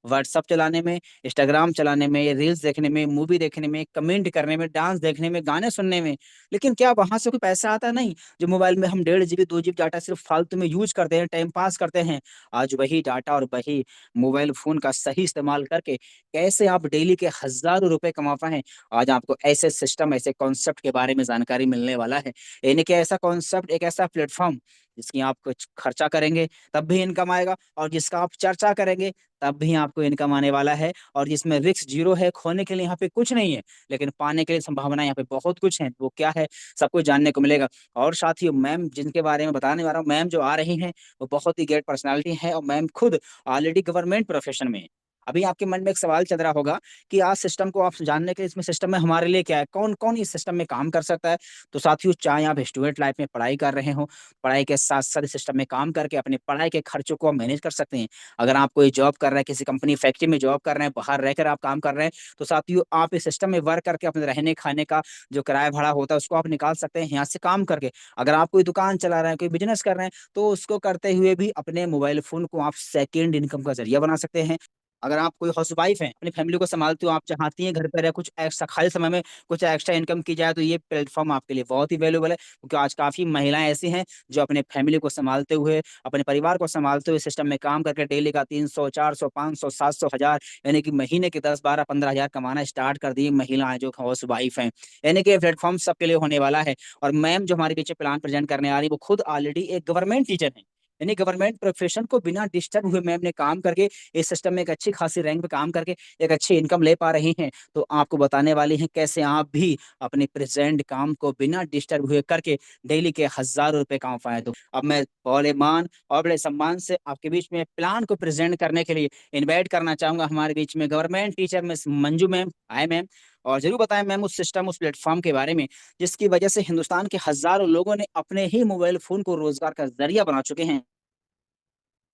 WhatsApp चलाने में, Instagram चलाने में, रील्स देखने में, मूवी देखने में, कमेंट करने में, डांस देखने में, गाने सुनने में। लेकिन क्या वहां से कोई पैसा आता? नहीं। जो मोबाइल में हम 1.5 GB 2 GB डाटा सिर्फ फालतू में यूज करते हैं, टाइम पास करते हैं, आज वही डाटा और वही मोबाइल फोन का सही इस्तेमाल करके कैसे आप डेली के हजारों रुपए कमा पाए, आज आपको ऐसे सिस्टम, ऐसे कॉन्सेप्ट के बारे में जानकारी मिलने वाला है। यानी कि ऐसा कॉन्सेप्ट, एक ऐसा प्लेटफॉर्म जिसकी आप कुछ खर्चा करेंगे तब भी इनकम आएगा, और जिसका आप चर्चा करेंगे तब भी आपको इनकम आने वाला है, और जिसमें रिस्क जीरो है। खोने के लिए यहाँ पे कुछ नहीं है, लेकिन पाने के लिए संभावना यहाँ पे बहुत कुछ है। वो क्या है, सब कुछ जानने को मिलेगा। और साथियों, मैम जिनके बारे में बताने वाला हूँ, मैम जो आ रही हैं, वो बहुत ही ग्रेट पर्सनालिटी है, और मैम खुद ऑलरेडी गवर्नमेंट प्रोफेशन में है। अभी आपके मन में एक सवाल चल रहा होगा कि आज सिस्टम को आप जानने के लिए, इसमें सिस्टम में हमारे लिए क्या है, कौन कौन इस सिस्टम में काम कर सकता है। तो साथियों, चाहे आप स्टूडेंट लाइफ में पढ़ाई कर रहे हो, पढ़ाई के साथ साथ सिस्टम में काम करके अपने पढ़ाई के खर्चों को आप मैनेज कर सकते हैं। अगर आप कोई जॉब कर रहे हैं, किसी कंपनी फैक्ट्री में जॉब कर रहे हैं, बाहर रहकर आप काम कर रहे हैं, तो साथियों आप इस सिस्टम में वर्क करके अपने रहने खाने का जो किराया भाड़ा होता है उसको आप निकाल सकते हैं यहाँ से काम करके। अगर आप कोई दुकान चला रहे हैं, कोई बिजनेस कर रहे हैं, तो उसको करते हुए भी अपने मोबाइल फोन को आप सेकेंड इनकम का जरिया बना सकते हैं। अगर आप कोई हाउस वाइफ हैं, अपनी फैमिली को संभालते हो, आप चाहती हैं घर पर रह कुछ एक्स्ट्रा खाली समय में कुछ एक्स्ट्रा इनकम की जाए, तो ये प्लेटफॉर्म आपके लिए बहुत ही वैल्यूबल है, क्योंकि आज काफी महिलाएं ऐसी हैं जो अपने फैमिली को संभालते हुए, अपने परिवार को संभालते हुए सिस्टम में काम करके डेली का 300, 400, 500, 700, 1000, यानी कि महीने के 10, 12, 15 हजार कमाना स्टार्ट कर दी महिलाएं जो हाउस वाइफ हैं। यानी कि प्लेटफॉर्म सबके लिए होने वाला है। और मैम जो हमारे पीछे प्लान प्रेजेंट करने आ रही है, वो खुद ऑलरेडी एक गवर्नमेंट टीचर है। यानी गवर्नमेंट प्रोफेशन को बिना डिस्टर्ब हुए मैम ने काम करके इस सिस्टम में एक अच्छी खासी रैंक पे काम करके एक अच्छी इनकम ले पा रही हैं। तो आपको बताने वाली हैं कैसे आप भी अपने प्रेजेंट काम को बिना डिस्टर्ब हुए करके डेली के हजारों रुपए कमा पाए। तो अब मैं बड़े मान और बड़े सम्मान से आपके बीच में प्लान को प्रेजेंट करने के लिए इनवाइट करना चाहूंगा हमारे बीच में government teacher miss Manju ma'am. आए मैम, और जरूर बताएं मैम उस सिस्टम, उस प्लेटफॉर्म के बारे में जिसकी वजह से हिंदुस्तान के हजारों लोगों ने अपने ही मोबाइल फोन को रोजगार का जरिया बना चुके हैं।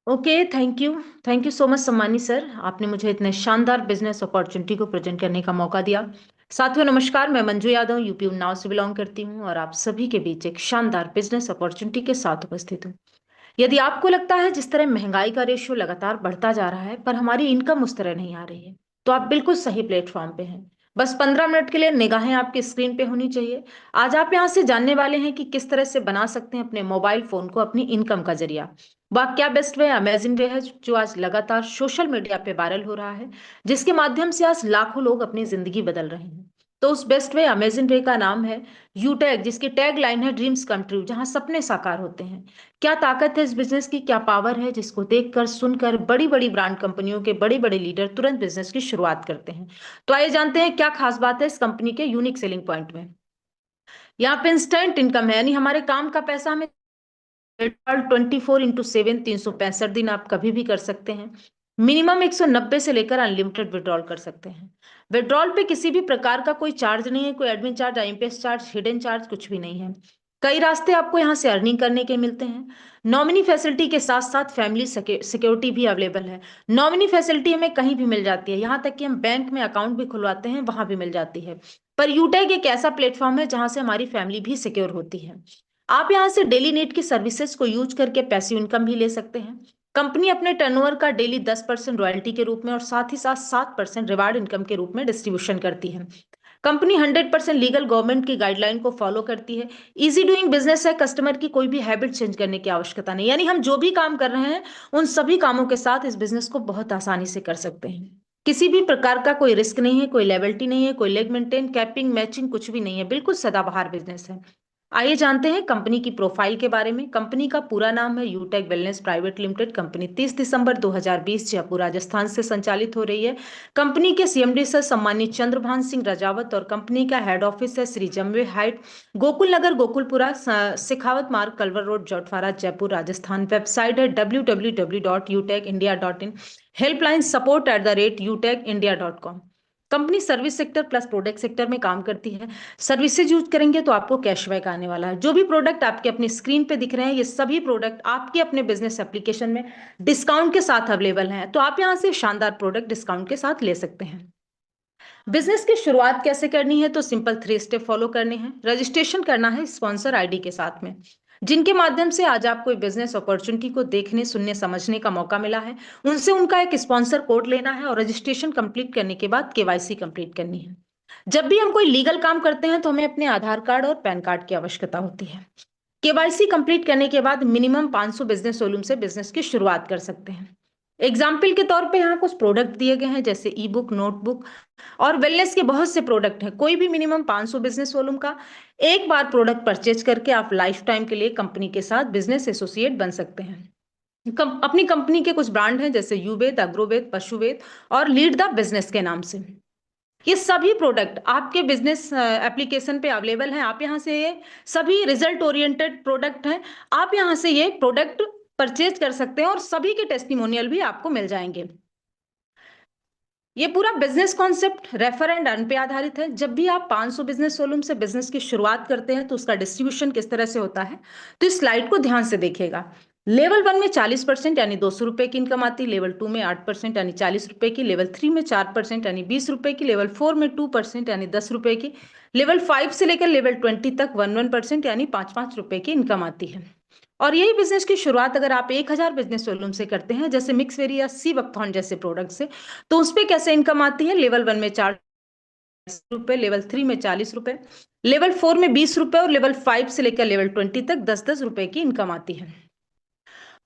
Okay, thank you so much सम्मानी सर। आपने मुझे इतने शानदार बिजनेस अपॉर्चुनिटी को प्रेजेंट करने का मौका दिया। साथियों नमस्कार, मैं मंजू यादव यूपी उन्नाव से बिलोंग करती हूँ और आप सभी के बीच एक शानदार बिजनेस अपॉर्चुनिटी के साथ उपस्थित हूँ। यदि आपको लगता है जिस तरह महंगाई का रेशियो लगातार बढ़ता जा रहा है पर हमारी इनकम उस तरह नहीं आ रही है, तो आप बिल्कुल सही प्लेटफॉर्म पे हैं। बस 15 मिनट के लिए निगाहें आपकी स्क्रीन पे होनी चाहिए। आज आप यहाँ से जानने वाले हैं कि किस तरह से बना सकते हैं अपने मोबाइल फोन को अपनी इनकम का जरिया। वह क्या बेस्ट वे, अमेजिंग वे है जो आज लगातार सोशल मीडिया पे वायरल हो रहा है, जिसके माध्यम से आज लाखों लोग अपनी जिंदगी बदल रहे हैं। तो उस बेस्ट वे, अमेजिंग वे का नाम है यूटैग, जिसकी टैग लाइन है ड्रीम्स कम ट्रू, जहां सपने साकार होते हैं। क्या ताकत है इस बिजनेस की, क्या पावर है, जिसको देखकर सुनकर बड़ी बड़ी ब्रांड कंपनियों के बड़े बड़े लीडर तुरंत बिजनेस की शुरुआत करते हैं। तो आइए जानते हैं क्या खास बात है इस कंपनी के यूनिक सेलिंग पॉइंट में। यहाँ पे इंस्टेंट इनकम है, यानी हमारे काम का पैसा हमें 24x7, 365 दिन आप कभी भी कर सकते हैं। मिनिमम 190 से लेकर अनलिमिटेड विड्रॉल कर सकते हैं। विड्रॉल पे किसी भी प्रकार का कोई चार्ज नहीं है, कोई admin charge, IMPS charge, hidden charge कुछ भी नहीं है। कई रास्ते आपको यहाँ से अर्निंग करने के मिलते हैं। नॉमिनी फैसिलिटी के साथ साथ फैमिली सिक्योरिटी भी अवेलेबल है। नॉमिनी फैसिलिटी हमें कहीं भी मिल जाती है, यहाँ तक कि हम बैंक में अकाउंट भी खुलवाते हैं वहां भी मिल जाती है। पर यूटेक एक ऐसा प्लेटफॉर्म है जहां से हमारी फैमिली भी सिक्योर होती है। आप यहाँ से डेली नीड की सर्विसेज को यूज करके पैसिव इनकम भी ले सकते हैं। कंपनी अपने टर्नओवर का डेली 10% रॉयल्टी के रूप में और साथ ही साथ 7% रिवार्ड इनकम के रूप में डिस्ट्रीब्यूशन करती है। कंपनी 100% लीगल गवर्नमेंट की गाइडलाइन को फॉलो करती है। इजी डूइंग बिजनेस है, कस्टमर की कोई भी हैबिट चेंज करने की आवश्यकता नहीं, यानी हम जो भी काम कर रहे हैं उन सभी कामों के साथ इस बिजनेस को बहुत आसानी से कर सकते हैं। किसी भी प्रकार का कोई रिस्क नहीं है, कोई लेवल्टी नहीं है, कोई लेग मेंटेन, कैपिंग, मैचिंग कुछ भी नहीं है, बिल्कुल सदाबहार बिजनेस है। आइए जानते हैं कंपनी की प्रोफाइल के बारे में। कंपनी का पूरा नाम है यूटेक वेलनेस प्राइवेट लिमिटेड। कंपनी 30 दिसंबर 2020 जयपुर राजस्थान से संचालित हो रही है। कंपनी के सीएमडी सर सम्मानित चंद्रभान सिंह राजावत और कंपनी का हेड ऑफिस है Shri Jamwe height, Gokul Nagar, Gokulpura, Sikhawat Marg, Kalwar road, Jhotwara, Jaipur Rajasthan. Website है www.utecindia.in। Helpline support@utecindia.com। Company service sector plus product sector में काम करती है। सर्विसेज यूज करेंगे तो आपको कैशबैक आने वाला है। जो भी प्रोडक्ट आपके अपनी स्क्रीन पे दिख रहे हैं, ये सभी प्रोडक्ट आपके अपने बिजनेस एप्लीकेशन में डिस्काउंट के साथ अवेलेबल हैं, तो आप यहां से शानदार प्रोडक्ट डिस्काउंट के साथ ले सकते हैं। बिजनेस की शुरुआत कैसे करनी है, तो सिंपल 3 स्टेप फॉलो करने हैं। रजिस्ट्रेशन करना है स्पॉन्सर आईडी के साथ में। जिनके माध्यम से आज आपको बिजनेस अपॉर्चुनिटी को देखने, सुनने, समझने का मौका मिला है। उनसे उनका एक स्पॉन्सर कोड लेना है और रजिस्ट्रेशन कंप्लीट करने के बाद केवाईसी कंप्लीट करनी है। जब भी हम कोई लीगल काम करते हैं तो हमें अपने आधार कार्ड और पैन कार्ड की आवश्यकता होती है। केवाईसी कंप्लीट करने के बाद मिनिमम 500 बिजनेस वॉल्यूम से बिजनेस की शुरुआत कर सकते हैं। एग्जाम्पल के तौर पे यहाँ कुछ प्रोडक्ट दिए गए हैं, जैसे ई बुक, नोटबुक और वेलनेस के बहुत से प्रोडक्ट हैं। कोई भी मिनिमम 500 बिजनेस वॉल्यूम का एक बार प्रोडक्ट परचेज करके आप लाइफ टाइम के लिए कंपनी के साथ बिजनेस एसोसिएट बन सकते हैं। अपनी कंपनी के कुछ ब्रांड हैं, जैसे युवेद, अग्रोवेद, पशुवेद और लीड द बिजनेस के नाम से। ये सभी प्रोडक्ट आपके बिजनेस एप्लीकेशन पे अवेलेबल हैं। आप यहाँ से ये सभी रिजल्ट ओरिएंटेड प्रोडक्ट हैं। आप यहाँ से ये प्रोडक्ट परचेज कर सकते हैं और सभी के टेस्टिमोनियल भी आपको मिल जाएंगे। ये पूरा business concept refer and earn पे आधारित है। जब भी आप 500 बिजनेस वॉल्यूम से बिजनेस की शुरुआत करते हैं तो उसका डिस्ट्रीब्यूशन किस तरह से होता है, तो इस स्लाइड को ध्यान से देखिएगा। लेवल 1 में 40% यानी 200 रुपए की इनकम आती है, लेवल 2 में 8% यानी 40 रुपए की, लेवल 3 में 4% यानी 20 रुपए की, लेवल 4 में 2% यानी 10 रुपए की, लेवल 5 से लेकर लेवल 20 तक 1% यानी 5 रुपए की इनकम आती है। और यही बिजनेस की शुरुआत अगर आप 1000 बिजनेस वॉल्यूम से करते हैं, जैसे मिक्सवेरी या सी बकथॉर्न जैसे प्रोडक्ट से, तो उस पर कैसे इनकम आती है। लेवल 1 में 40 रुपए, लेवल 3 में 40 रुपए, लेवल 4 में 20 रुपए और लेवल 5 से लेकर लेवल 20 तक 10-10 रुपए की इनकम आती है।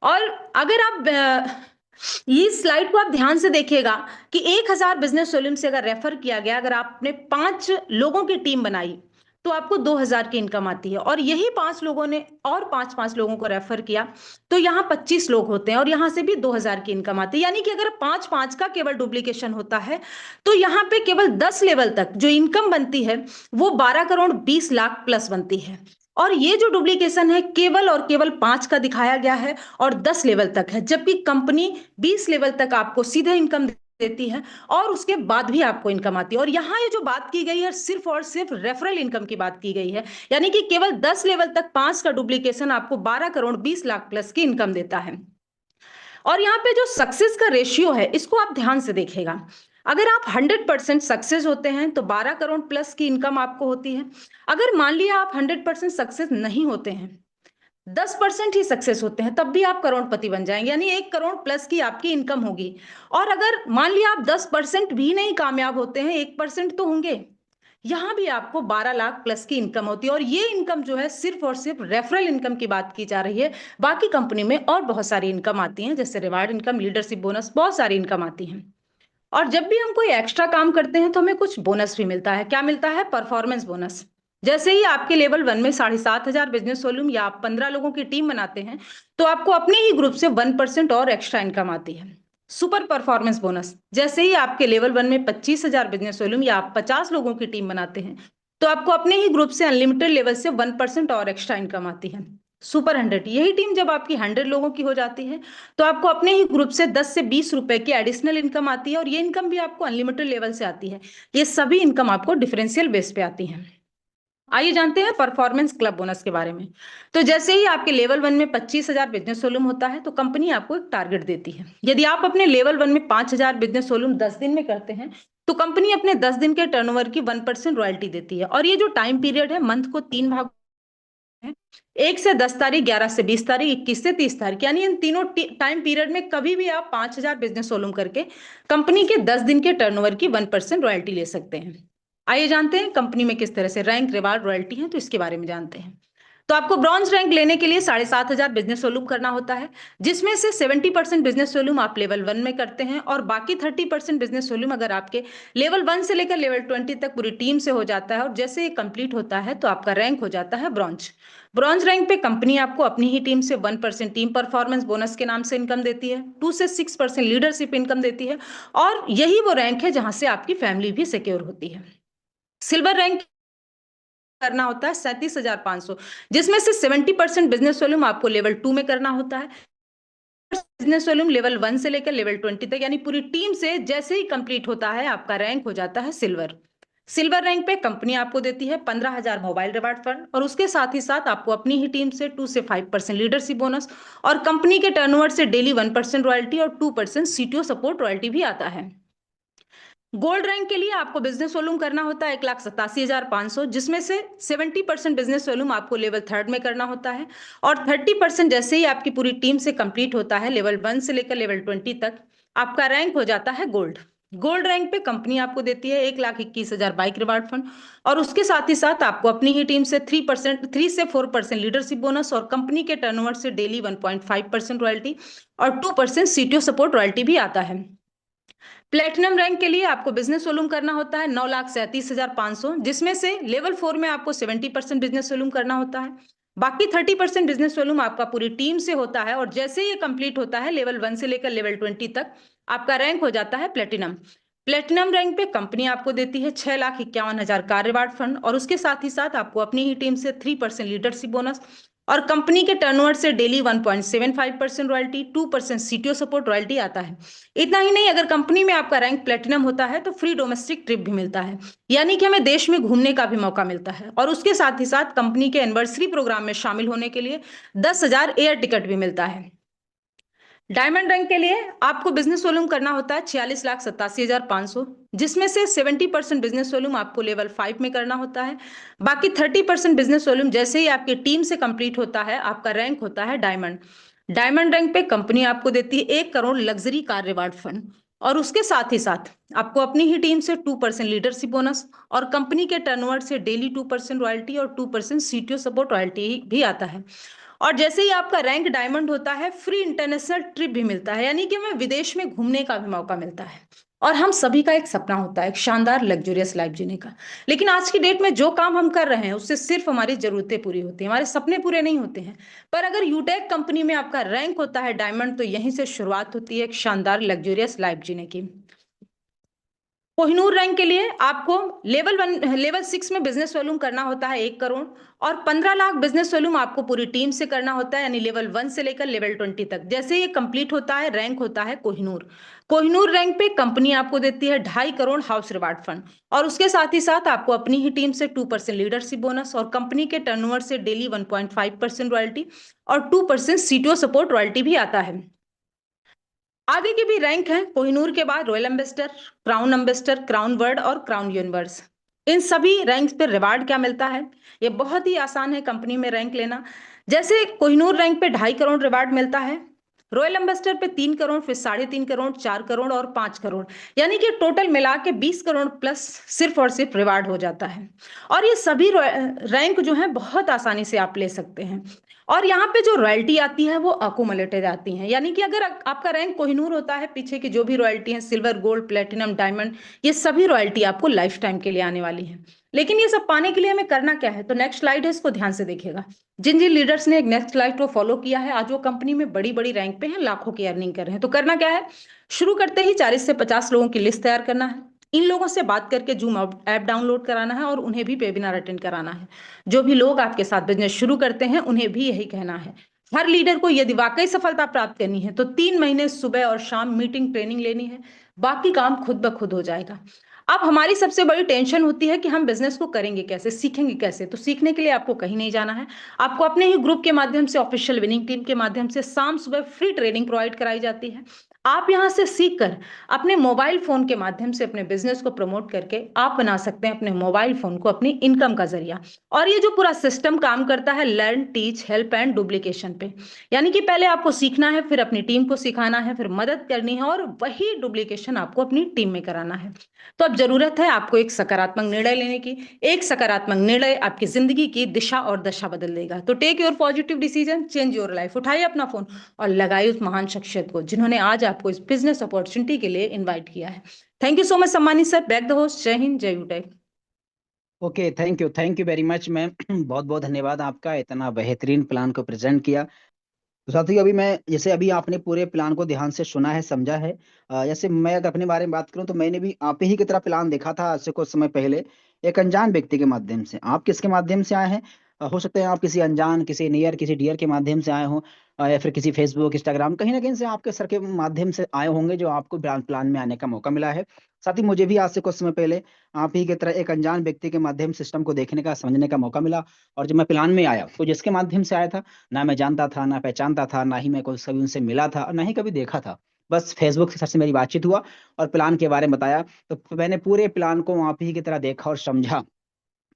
और अगर आप ये स्लाइड को आप ध्यान से देखिएगा कि 1000 बिजनेस वॉल्यूम से अगर रेफर किया गया, अगर आपने 5 लोगों की टीम बनाई तो आपको 2000 की इनकम आती है। और यही 5 लोगों ने और 5-5 लोगों को रेफर किया तो यहाँ 25 लोग होते हैं और यहाँ से भी 2000 की इनकम आती है। यानी कि अगर 5-5 का केवल डुप्लीकेशन होता है तो यहाँ पे केवल 10 लेवल तक जो इनकम बनती है वो 12 करोड़ 20 लाख प्लस बनती है। और ये जो डुप्लीकेशन है केवल और केवल 5 का दिखाया गया है और 10 लेवल तक है, जबकि कंपनी 20 लेवल तक आपको सीधे इनकम देती है और उसके बाद भी आपको इनकम आती है। और यहाँ ये जो बात की गई है सिर्फ और सिर्फ रेफरल इनकम की बात की गई है, यानी कि केवल 10 लेवल तक 5 का डुप्लीकेशन आपको 12 करोड़ 20 लाख प्लस की इनकम देता है। और यहाँ पे जो सक्सेस का रेशियो है इसको आप ध्यान से देखेगा। अगर आप 100% सक्सेस होते हैं तो 12 करोड़ प्लस की इनकम आपको होती है। अगर मान लिया आप 100% सक्सेस नहीं होते हैं, 10% ही सक्सेस होते हैं, तब भी आप करोड़पति बन जाएंगे, यानी 1 करोड़ प्लस की आपकी इनकम होगी। और अगर मान लिया आप 10% भी नहीं कामयाब होते हैं, 1% तो होंगे, यहां भी आपको 12 लाख प्लस की इनकम होती है। और ये इनकम जो है सिर्फ और सिर्फ रेफरल इनकम की बात की जा रही है। बाकी कंपनी में और बहुत सारी इनकम आती हैं, जैसे रिवार्ड इनकम, लीडरशिप बोनस, बहुत सारी इनकम आती हैं। और जब भी हम कोई एक्स्ट्रा काम करते हैं तो हमें कुछ बोनस भी मिलता है। क्या मिलता है? Performance bonus. जैसे ही आपके लेवल 1 में 7500 बिजनेस वॉल्यूम या आप 15 लोगों की टीम बनाते हैं तो आपको अपने ही ग्रुप से 1% और एक्स्ट्रा इनकम आती है। सुपर परफॉर्मेंस बोनस, जैसे ही आपके लेवल 1 में 25,000 बिजनेस वॉल्यूम या आप 50 लोगों की टीम बनाते हैं तो आपको अपने ही ग्रुप से अनलिमिटेड लेवल से 1% और एक्स्ट्रा इनकम आती है। सुपर 100, यही टीम जब आपकी 100 लोगों की हो जाती है तो आपको अपने ही ग्रुप से 10 से 20 रुपए की एडिशनल इनकम आती है। और ये इनकम भी आपको अनलिमिटेड लेवल से आती है। ये सभी इनकम आपको डिफरेंशियल बेस पे आती है। आइए जानते हैं परफॉर्मेंस क्लब बोनस के बारे में। तो जैसे ही आपके लेवल 1 में 25,000 बिजनेस वॉल्यूम होता है तो कंपनी आपको एक टारगेट देती है। यदि आप अपने लेवल 1 में 5,000 बिजनेस वॉल्यूम 10 दिन में करते हैं तो कंपनी अपने 10 दिन के टर्नओवर की 1% रॉयल्टी देती है। और ये जो टाइम पीरियड है मंथ को 3 भाग है, 1 से 10 तारीख, 11 से 20 तारीख, 21 से 30 तारीख, यानी इन तीनों टाइम पीरियड में कभी भी आप 5,000 बिजनेस वॉल्यूम करके कंपनी के 10 दिन के टर्नओवर की 1% रॉयल्टी ले सकते हैं। आइए जानते हैं कंपनी में किस तरह से रैंक, रिवार्ड, रॉयल्टी है, तो इसके बारे में जानते हैं। तो आपको ब्रॉन्ज रैंक लेने के लिए 7,500 बिजनेस वॉल्यूम करना होता है, जिसमें से 70% बिजनेस वॉल्यूम आप लेवल 1 में करते हैं और बाकी 30% बिजनेस वॉल्यूम अगर आपके लेवल 1 से लेकर लेवल 20 तक पूरी टीम से हो जाता है और जैसे ये कंप्लीट होता है तो आपका रैंक हो जाता है ब्रॉन्ज। ब्रॉन्ज रैंक पे कंपनी आपको अपनी ही टीम से 1% टीम परफॉर्मेंस बोनस के नाम से इनकम देती है, 2 से 6% लीडरशिप इनकम देती है और यही वो रैंक है जहां से आपकी फैमिली भी सिक्योर होती है। सिल्वर रैंक करना होता है 37,500, जिसमें से 70% बिजनेस वॉल्यूम आपको लेवल 2 में करना होता है। बिजनेस वॉल्यूम लेवल 1 से लेकर लेवल 20 तक, यानी पूरी टीम से जैसे ही कंप्लीट होता है आपका रैंक हो जाता है सिल्वर। सिल्वर रैंक पे कंपनी आपको देती है 15,000 मोबाइल रिवार्ड फंड और उसके साथ ही साथ आपको अपनी ही टीम से 2 से 5% लीडरशिप बोनस और कंपनी के टर्नओवर से डेली 1% रॉयल्टी और 2% सीटीओ सपोर्ट रॉयल्टी भी आता है। गोल्ड रैंक के लिए आपको बिजनेस वॉल्यूम करना होता है 1,87,500, जिसमें से 70% बिजनेस वॉल्यूम आपको लेवल 3 में करना होता है और 30% जैसे ही आपकी पूरी टीम से कंप्लीट होता है, लेवल 1 से लेकर लेवल 20 तक आपका रैंक हो जाता है गोल्ड। गोल्ड रैंक पे कंपनी आपको देती है 1,21,000 बाइक रिवार्ड फंड और उसके साथ ही साथ आपको अपनी ही टीम से 3 से 4% लीडरशिप बोनस और कंपनी के टर्नओवर से डेली 1.5% रॉयल्टी और 2% सीटीओ सपोर्ट रॉयल्टी भी आता है। प्लेटिनम रैंक के लिए आपको बिजनेस वॉल्यूम करना होता है 9,37,500, जिसमें से लेवल 4 में आपको 70% बिजनेस वॉल्यूम करना होता है, बाकी 30% बिजनेस वॉल्यूम आपका पूरी टीम से होता है और जैसे ही ये कंप्लीट होता है लेवल 1 से लेकर लेवल 20 तक आपका रैंक हो जाता है प्लेटिनम। प्लेटिनम रैंक पे कंपनी आपको देती है 6,51,000 का रिवार्ड फंड और उसके साथ ही साथ आपको अपनी ही टीम से 3% लीडरशिप बोनस और कंपनी के टर्नओवर से daily 1.75% royalty, 2% CTO support royalty आता है। इतना ही नहीं, अगर कंपनी में आपका रैंक प्लेटिनम होता है तो फ्री डोमेस्टिक ट्रिप भी मिलता है, यानी कि हमें देश में घूमने का भी मौका मिलता है और उसके साथ ही साथ कंपनी के एनिवर्सरी प्रोग्राम में शामिल होने के लिए 10,000 एयर टिकट भी मिलता है। डायमंड रैंक के लिए आपको बिजनेस वॉल्यूम करना होता है 46,87,500, जिसमें से 70% बिजनेस वॉल्यूम आपको लेवल 5 में करना होता है, बाकी 30% बिजनेस वॉल्यूम जैसे ही आपकी टीम से कंप्लीट होता है आपका रैंक होता है डायमंड। डायमंड रैंक पे कंपनी आपको देती है 1 crore luxury car reward fund और उसके साथ ही साथ आपको अपनी ही टीम से 2% लीडरशिप बोनस और कंपनी के टर्नओवर से डेली 2% रॉयल्टी और 2% सीटीओ सपोर्ट रॉयल्टी भी आता है। और जैसे ही आपका रैंक डायमंड होता है फ्री इंटरनेशनल ट्रिप भी मिलता है, यानी कि हमें विदेश में घूमने का भी मौका मिलता है और हम सभी का एक सपना होता है एक शानदार लग्जरियस लाइफ जीने का। लेकिन आज की डेट में जो काम हम कर रहे हैं उससे सिर्फ हमारी जरूरतें पूरी होती हैं, हमारे सपने पूरे नहीं होते हैं। पर अगर यूटेक कंपनी में आपका रैंक होता है डायमंड तो यहीं से शुरुआत होती है एक शानदार लग्जरियस लाइफ जीने की। कोहिनूर रैंक के लिए आपको लेवल 6 में बिजनेस वॉल्यूम करना होता है 1 करोड़ और 15 लाख बिजनेस वॉल्यूम आपको पूरी टीम से करना होता है, यानी लेवल 1 से लेकर लेवल 20 तक। जैसे ये कंप्लीट होता है रैंक होता है कोहिनूर। कोहिनूर रैंक पे कंपनी आपको देती है 2.5 करोड़ हाउस रिवार्ड फंड और उसके साथ ही साथ आपको अपनी ही टीम से 2% लीडरशिप बोनस और कंपनी के टर्नओवर से डेली 1.5% रॉयल्टी और 2% सीटीओ सपोर्ट रॉयल्टी भी आता है। आगे की भी रैंक है कोहिनूर के बाद royal ambassador, crown ambassador, crown world और क्राउन यूनिवर्स। इन सभी रैंक्स पे रिवार्ड क्या मिलता है, ये बहुत ही आसान है कंपनी में रैंक लेना। जैसे कोहिनूर रैंक पे 2.5 करोड़ रिवार्ड मिलता है, रॉयल एम्बेसडर पे 3 करोड़, फिर 3.5 करोड़, 4 करोड़ और 5 करोड़, यानी कि टोटल मिला के 20 करोड़ प्लस सिर्फ और सिर्फ रिवार्ड हो जाता है। और ये सभी रैंक जो है बहुत आसानी से आप ले सकते हैं और यहाँ पे जो रॉयल्टी आती है वो अकुमुलेटेड आती है, यानी कि अगर आपका रैंक कोहिनूर होता है पीछे की जो भी रॉयल्टी है सिल्वर, गोल्ड, प्लेटिनम, डायमंड, ये सभी रॉयल्टी आपको लाइफ टाइम के लिए आने वाली है। लेकिन ये सब पाने के लिए हमें करना क्या है, तो नेक्स्ट स्लाइड है, इसको ध्यान से देखिएगा। जिन जिन लीडर्स ने एक नेक्स्ट स्लाइड को फॉलो किया है आज वो कंपनी में बड़ी बड़ी रैंक पे हैं, लाखों की अर्निंग कर रहे हैं। तो करना क्या है, शुरू करते ही 40 से 50 लोगों की लिस्ट तैयार करना है, इन लोगों से बात करके जूम ऐप डाउनलोड कराना है और उन्हें भी वेबिनार अटेंड कराना है। जो भी लोग आपके साथ बिजनेस शुरू करते हैं उन्हें भी यही कहना है। हर लीडर को यदि वाकई सफलता प्राप्त करनी है तो 3 महीने सुबह और शाम मीटिंग ट्रेनिंग लेनी है, बाकी काम खुद ब खुद हो जाएगा। अब हमारी सबसे बड़ी टेंशन होती है कि हम बिजनेस को करेंगे कैसे, सीखेंगे कैसे। तो सीखने के लिए आपको कहीं नहीं जाना है, आपको अपने ही ग्रुप के माध्यम से, ऑफिशियल विनिंग टीम के माध्यम से शाम सुबह फ्री ट्रेनिंग प्रोवाइड कराई जाती है। आप यहां से सीखकर अपने मोबाइल फोन के माध्यम से अपने बिजनेस को प्रमोट करके आप बना सकते हैं अपने मोबाइल फोन को अपनी इनकम का जरिया। और ये जो पूरा सिस्टम काम करता है learn, teach, help and duplication पे, यानी कि पहले आपको सीखना है, फिर अपनी टीम को सिखाना है, फिर मदद करनी है और वही डुप्लीकेशन आपको अपनी टीम में कराना है। तो अब जरूरत है आपको एक सकारात्मक निर्णय लेने की। एक सकारात्मक निर्णय आपकी जिंदगी की दिशा और दशा बदल देगा। तो take your positive decision, change your life. उठाइए अपना फोन और लगाइए उस महान शख्सियत को जिन्होंने आज आपको इस बिजनेस अपॉर्चुनिटी के लिए इन्वाइट किया है। थैंक यू सो मच सम्मानित सर, बैक द होस्ट। जय हिंद, जय Utec. Okay, thank you very much ma'am. बहुत बहुत धन्यवाद आपका, इतना बेहतरीन प्लान को प्रेजेंट किया। तो साथियों, अभी मैं जैसे अभी आपने पूरे प्लान को ध्यान से सुना है, समझा है। जैसे मैं अगर अपने बारे में बात करूं तो मैंने भी आप ही की तरह प्लान देखा था आज से कुछ समय पहले, एक अनजान व्यक्ति के माध्यम से। आप किसके माध्यम से आए हैं? हो सकता है आप किसी अनजान, किसी नियर, किसी डियर के माध्यम से आए हो, या फिर किसी फेसबुक, इंस्टाग्राम, कहीं ना कहीं से आपके सर के माध्यम से आए होंगे जो आपको प्लान में आने का मौका मिला है। साथ ही मुझे भी आज से कुछ समय पहले आप ही की तरह एक अनजान व्यक्ति के माध्यम से सिस्टम को देखने का, समझने का मौका मिला। और जब मैं प्लान में आया तो जिसके माध्यम से आया था, ना मैं जानता था, ना पहचानता था, ना ही मैं कोई कभी उनसे मिला था, ना ही कभी देखा था। बस फेसबुक से सर से मेरी बातचीत हुआ और प्लान के बारे में बताया, तो मैंने पूरे प्लान को आप ही की तरह देखा और समझा।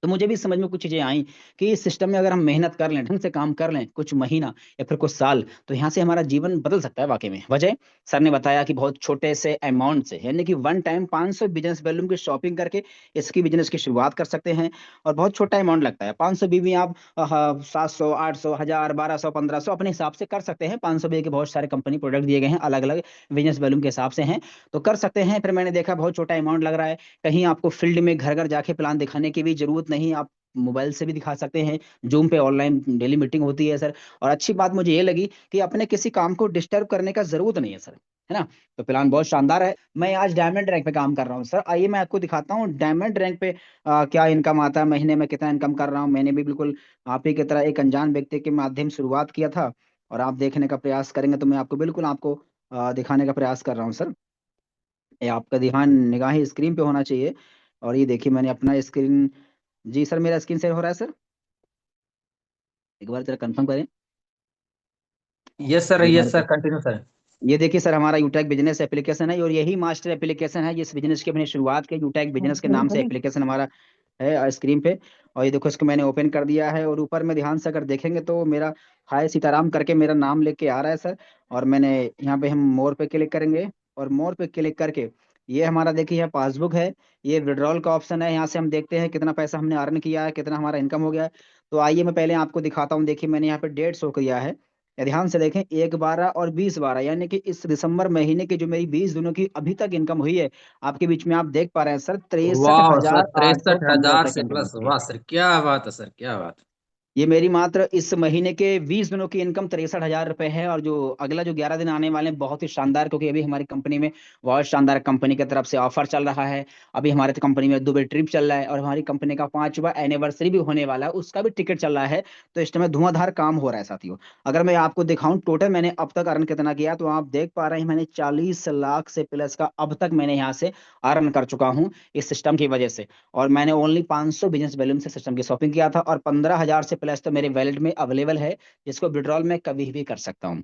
तो मुझे भी समझ में कुछ चीजें आई कि इस सिस्टम में अगर हम मेहनत कर लें, ढंग से काम कर लें कुछ महीना या फिर कुछ साल, तो यहाँ से हमारा जीवन बदल सकता है वाकई में। वजह सर ने बताया कि बहुत छोटे से अमाउंट से, यानी कि वन टाइम 500 बिजनेस वैल्यूम की शॉपिंग करके इसकी बिजनेस की शुरुआत कर सकते हैं। और बहुत छोटा अमाउंट लगता है, 500 भी आप 700, 800, 1000, 1200, 1500 अपने हिसाब से कर सकते हैं। 500 बी के बहुत सारे कंपनी प्रोडक्ट दिए गए हैं, अलग अलग बिजनेस वैल्यूम के हिसाब से हैं, तो कर सकते हैं। फिर मैंने देखा बहुत छोटा अमाउंट लग रहा है, कहीं आपको फील्ड में घर घर जाके प्लान दिखाने की भी जरूरत नहीं, आप मोबाइल से भी दिखा सकते हैं। जूम पे ऑनलाइन डेली मीटिंग होती है सर। और अच्छी बात मुझे ये लगी कि अपने किसी काम को डिस्टर्ब करने का जरूरत नहीं है सर, है ना। तो प्लान बहुत शानदार है। मैं आज डायमंड रैंक पे काम कर रहा हूँ सर। आइए मैं आपको दिखाता हूँ डायमंड रैंक पे क्या इनकम आता है, महीने में कितना इनकम कर रहा हूँ। मैंने भी बिल्कुल आप ही की तरह एक अनजान व्यक्ति के माध्यम से शुरुआत किया था, और आप देखने का प्रयास करेंगे तो मैं आपको बिल्कुल आपको दिखाने का प्रयास कर रहा हूँ सर। ये आपका ध्यान निगाह स्क्रीन पे होना चाहिए। और ये देखिए मैंने अपना स्क्रीन, जी सर मेरा स्क्रीन शेयर हो रहा है सर, एक बार जरा कंफर्म करें। जी यस हमारे सर, पास कंटिन्यू सर। ये देखिए सर हमारा यूटेक बिजनेस एप्लीकेशन है, और यही मास्टर एप्लीकेशन है जिस बिजनेस की अपनी शुरुआत की, यूटेक बिजनेस के नाम से एप्लीकेशन हमारा है स्क्रीन पे। और ये देखो इसको मैंने ओपन कर दिया है, और ऊपर में ध्यान से अगर देखेंगे तो मेरा हाय सीताराम करके मेरा नाम लेके आ रहा है सर। और मैंने यहाँ पे हम मोर पे क्लिक करेंगे, और मोर पे क्लिक करके ये हमारा देखिए यहाँ पासबुक है, ये विड्रॉल का ऑप्शन है। यहाँ से हम देखते हैं कितना पैसा हमने अर्न किया है, कितना हमारा इनकम हो गया है। तो आइए मैं पहले आपको दिखाता हूँ। देखिए मैंने यहाँ पे डेट शो किया है, या ध्यान से देखें 1/12 और 20/12, यानी कि इस दिसंबर महीने की जो मेरी 20 दिनों की अभी तक इनकम हुई है, आपके बीच में आप देख पा रहे हैं सर, तिरसठ वाह सर, हजार आठ सौ तिरसठ पंद्रह हजार रुपए की से इनकम प्लस, होती है। वाह सर, क्या बात है सर, क्या बात। ये मेरी मात्र इस महीने के 20 दिनों की इनकम 63,000 रुपए है। और जो अगला जो 11 दिन आने वाले हैं बहुत ही शानदार, क्योंकि अभी हमारी कंपनी में बहुत शानदार कंपनी की तरफ से ऑफर चल रहा है। अभी हमारे कंपनी में दुबई ट्रिप चल रहा है, और हमारी कंपनी का 5वां एनिवर्सरी भी होने वाला है, उसका भी टिकट चल रहा है। तो इस समय धुआंधार काम हो रहा है साथियों। अगर मैं आपको दिखाऊं टोटल मैंने अब तक अर्न कितना किया, तो आप देख पा रहे हैं मैंने 40 लाख से प्लस का अब तक मैंने यहाँ से अर्न कर चुका हूँ इस सिस्टम की वजह से। और मैंने ओनली 500 बिजनेस वैल्यूम से सिस्टम की शॉपिंग किया था, और 15,000 से प्लस तो मेरे वैलेट में अवेलेबल है, जिसको विड्रॉल मैं कभी भी कर सकता हूँ।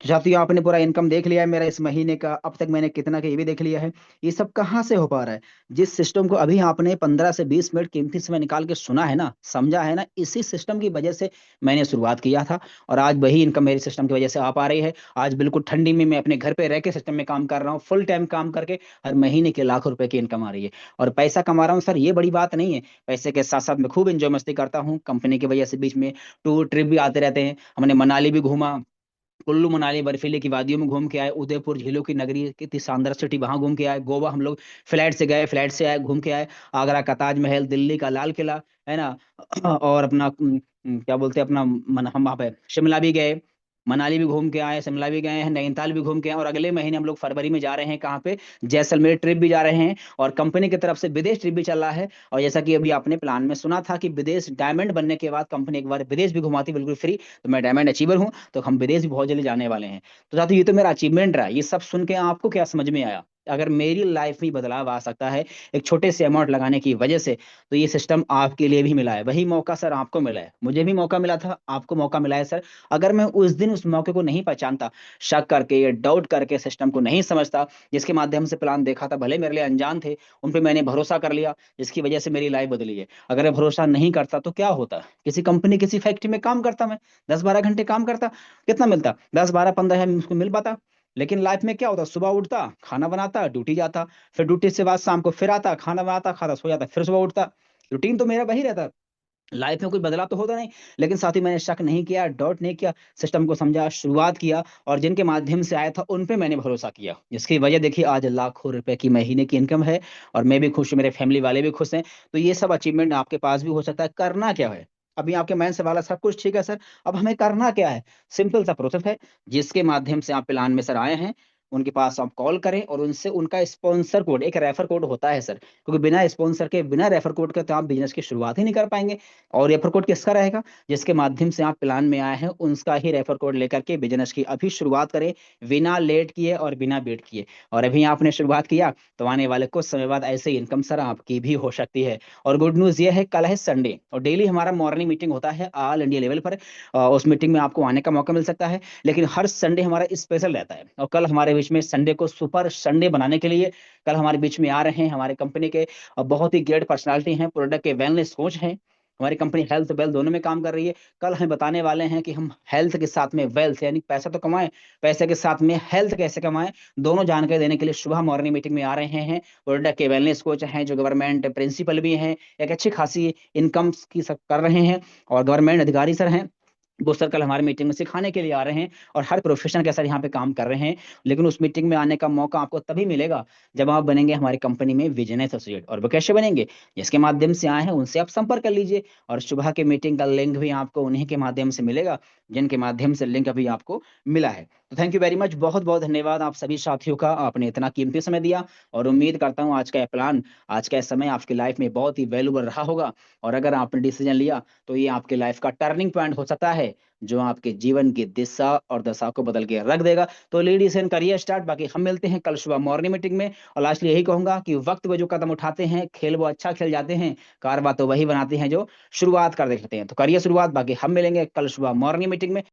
तो साथियों आपने पूरा इनकम देख लिया है मेरा इस महीने का, अब तक मैंने कितना का ये भी देख लिया है। ये सब कहाँ से हो पा रहा है? जिस सिस्टम को अभी आपने 15 से 20 मिनट कीमती समय निकाल के सुना है ना, समझा है ना, इसी सिस्टम की वजह से मैंने शुरुआत किया था। और आज वही इनकम मेरी सिस्टम की वजह से आ पा रही है। आज बिल्कुल ठंडी में मैं अपने घर पे रह के सिस्टम में काम कर रहा हूँ, फुल टाइम काम करके हर महीने के लाखों रुपए की इनकम आ रही है। और पैसा कमा रहा हूँ सर, ये बड़ी बात नहीं है। पैसे के साथ साथ मैं खूब इंजॉय मस्ती करता हूँ कंपनी की वजह से। बीच में टूर ट्रिप भी आते रहते हैं, हमने मनाली भी घूमा, कुल्लू मनाली बर्फीले की वादियों में घूम के आए, उदयपुर झीलों की नगरी कितनी शानदार सिटी वहां घूम के आए, गोवा हम लोग फ्लाइट से गए, फ्लाइट से आए घूम के आए, आगरा का ताजमहल, दिल्ली का लाल किला, है ना। और अपना क्या बोलते हैं अपना हम वहाँ पे शिमला भी गए, मनाली भी घूम के आए, शिमला भी गए हैं, नैनीताल भी घूम के आए। और अगले महीने हम लोग फरवरी में जा रहे हैं कहाँ पे, जैसलमेर ट्रिप भी जा रहे हैं, और कंपनी की तरफ से विदेश ट्रिप भी चल रहा है। और जैसा कि अभी आपने प्लान में सुना था कि विदेश डायमंड बनने के बाद कंपनी एक बार विदेश भी घुमाती बिल्कुल फ्री, तो मैं डायमंड अचीवर हूँ, तो हम विदेश भी बहुत जल्दी जाने वाले हैं। तो साथियों ये तो मेरा अचीवमेंट रहा। ये सब सुन के आपको क्या समझ में आया? अगर मेरी लाइफ में बदलाव आ सकता है एक छोटे से अमाउंट लगाने की वजह से, तो ये सिस्टम आपके लिए भी मिला है। वही मौका सर आपको मिला है, मुझे भी मौका मिला था, आपको मौका मिला है सर। अगर मैं उस दिन उस मौके को नहीं पहचानता, शक करके या डाउट करके सिस्टम को नहीं समझता, जिसके माध्यम से प्लान देखा था, भले मेरे लिए अनजान थे, उन पे मैंने भरोसा कर लिया, जिसकी वजह से मेरी लाइफ बदली है। अगर मैं भरोसा नहीं करता तो क्या होता? किसी कंपनी किसी फैक्ट्री में काम करता मैं, 10-12 घंटे काम करता, कितना मिलता? 10, 12, 15 हजार मुझको मिल पाता। लेकिन लाइफ में क्या होता? सुबह उठता, खाना बनाता, ड्यूटी जाता, फिर ड्यूटी से बाद शाम को फिर आता, खाना बनाता, खाता, सो जाता, फिर सुबह उठता। रूटीन तो मेरा वही रहता। लाइफ में कोई बदलाव तो होता नहीं। लेकिन साथ ही मैंने शक नहीं किया, डाउट नहीं किया, सिस्टम को समझा, शुरुआत किया, और जिनके माध्यम से आया था उन पे मैंने भरोसा किया, जिसकी वजह देखिए आज लाखों रुपए की महीने की इनकम है। और मैं भी खुश हूँ, मेरे फैमिली वाले भी खुश हैं। तो ये सब अचीवमेंट आपके पास भी हो सकता है। करना क्या है? अभी आपके माइंड से वाला सब कुछ ठीक है सर, अब हमें करना क्या है? सिंपल सा प्रोसेस है, जिसके माध्यम से आप प्लान में सर आए हैं, उनके पास आप कॉल करें और उनसे उनका स्पॉन्सर कोड, एक रेफर कोड होता है सर, क्योंकि बिना स्पॉन्सर के, बिना रेफर कोड के तो आप बिजनेस की शुरुआत ही नहीं कर पाएंगे। और रेफर कोड किसका रहेगा? जिसके माध्यम से आप प्लान में आए हैं, उनका ही रेफर कोड लेकर के बिजनेस की अभी शुरुआत करें, बिना लेट किए और बिना वेट किए। और अभी आपने शुरुआत किया तो आने वाले कुछ समय बाद ऐसे इनकम सर आपकी भी हो सकती है। और गुड न्यूज ये है, कल है संडे, और डेली हमारा मॉर्निंग मीटिंग होता है ऑल इंडिया लेवल पर। उस मीटिंग में आपको आने का मौका मिल सकता है, लेकिन हर संडे हमारा स्पेशल रहता है। और कल हमारे बीच में संडे को सुपर संडे बनाने के लिए कल हमारे बीच में आ रहे हैं हमारे कंपनी के बहुत ही ग्रेट पर्सनालिटी हैं, प्रोडक्ट के वेलनेस कोच हैं। हमारी कंपनी हेल्थ वेल्थ दोनों में काम कर रही है। कल हमें बताने वाले हैं कि हम हेल्थ के साथ में वेल्थ यानी पैसा तो कमाएं, पैसे के साथ में हेल्थ कैसे कमाएं, दोनों जानकारी देने के लिए सुबह मॉर्निंग मीटिंग में आ रहे हैं। प्रोडक्ट के वेलनेस कोच हैं जो गवर्नमेंट प्रिंसिपल भी हैं, एक अच्छी खासी इनकम की कर रहे हैं और गवर्नमेंट अधिकारी सर हैं। वो सर कल हमारी मीटिंग में सिखाने के लिए आ रहे हैं और हर प्रोफेशन के सर यहाँ पे काम कर रहे हैं। लेकिन उस मीटिंग में आने का मौका आपको तभी मिलेगा जब आप बनेंगे हमारी कंपनी में विजन एसोसिएट। और वो कैसे बनेंगे, जिसके माध्यम से आए हैं उनसे आप संपर्क कर लीजिए और सुबह के मीटिंग का लिंक भी आपको उन्हीं के माध्यम से मिलेगा जिनके माध्यम से लिंक अभी आपको मिला है। तो थैंक यू वेरी मच, बहुत बहुत धन्यवाद आप सभी साथियों का, आपने इतना कीमती समय दिया और उम्मीद करता हूँ आज का प्लान, आज का समय आपकी लाइफ में बहुत ही वैल्यूबल रहा होगा। और अगर आपने डिसीजन लिया तो ये आपके लाइफ का टर्निंग पॉइंट हो सकता है जो आपके जीवन की दिशा और दशा को बदल के रख देगा। तो लेडीज एंड करियर स्टार्ट, बाकी हम मिलते हैं कल सुबह मॉर्निंग मीटिंग में। और लास्टली यही कहूंगा कि वक्त पे जो कदम उठाते हैं खेल वो अच्छा खेल जाते हैं, कारवा तो वही बनाते हैं जो शुरुआत कर देते हैं। तो करिए शुरुआत, बाकी हम मिलेंगे कल सुबह मॉर्निंग मीटिंग में।